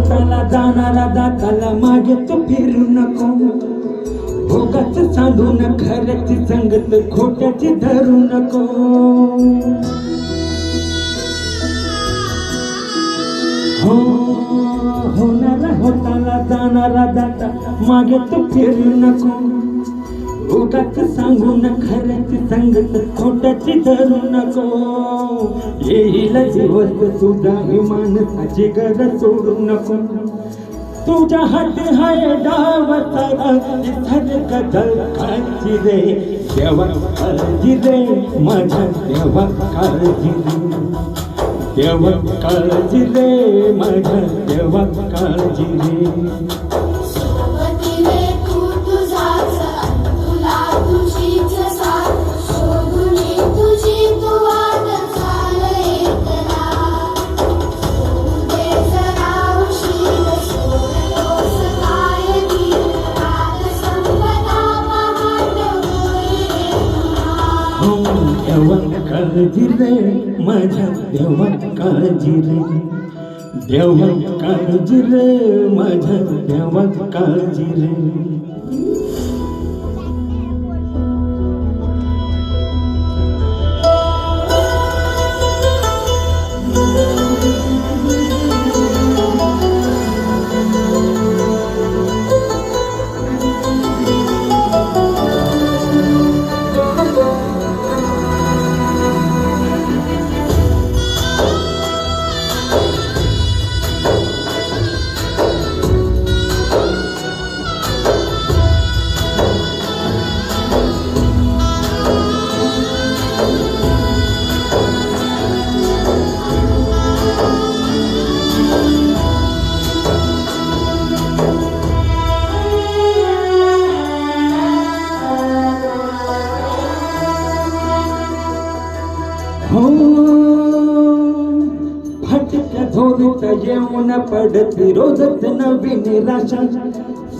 होताला जाणारा दाताला मागे तू फिरू नको. भोगाच सांधून खऱ्याची संगत खोट्याची धरू नको. हो होणारा होताला जाणारा दाता मागे तू फिरू नको. उगाच सांगून खऱ्याची संगत खोट्याची धरू नको. येईल दिवस तुझा हे माणसाची गरज सोडू नको. तुझ्या हाती हाय डाव सारा इथर कदल काळजी रे देवा काळजी रे माझ्या देवा काळजी रे. देवा काळजी रे माझ्या देवा काळजी रे. देवा काळजी रे माझ्या देवा काळजी रे. देवा काळजी रे माझ्या देवा काळजी रे. हो फटक्या झोरीत येऊन पडती रोजच नवी निराशा.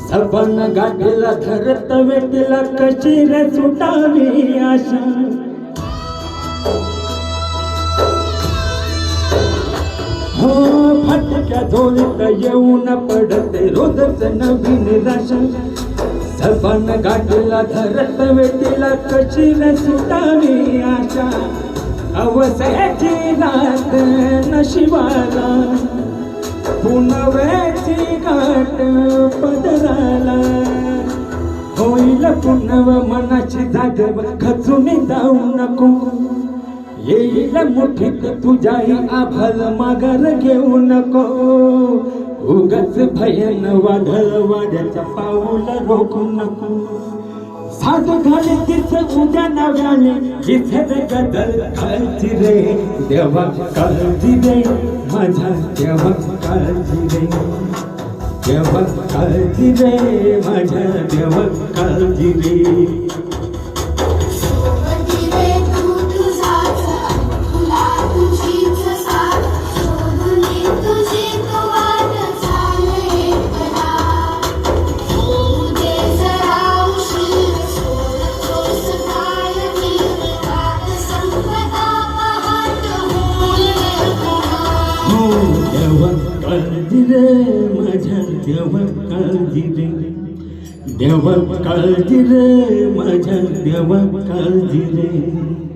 सपन गाठीला धरत वेटीला कशी रे सुटावी आशा. हो फटक्या झोरीत येऊन पडते रोजच नवी निराशा. सपन गाठीला धरत वेटीला कशी रे सुटावी आशा. अवसयाची रात नशिबाला पुनवेची गाठ पदराला. होईल पुनव मनाची जागव खचून जाऊ नको. येईल मुठीत तुझ्याही आभाल माघार घेऊ नको. उगाच भयन वाढल वाड्याचा पाऊल रोखू नको. साध घाले तीच उद्या नव्याने इथे गदल काळजी रे देवा काळजी रे माझ्या देवा काळजी रे. देवा काळजी रे माझ्या देवा काळजी रे. देवा काळजी रे माझ्या देवा काळजी रे. देवा काळजी रे माझ्या देवा काळजी रे.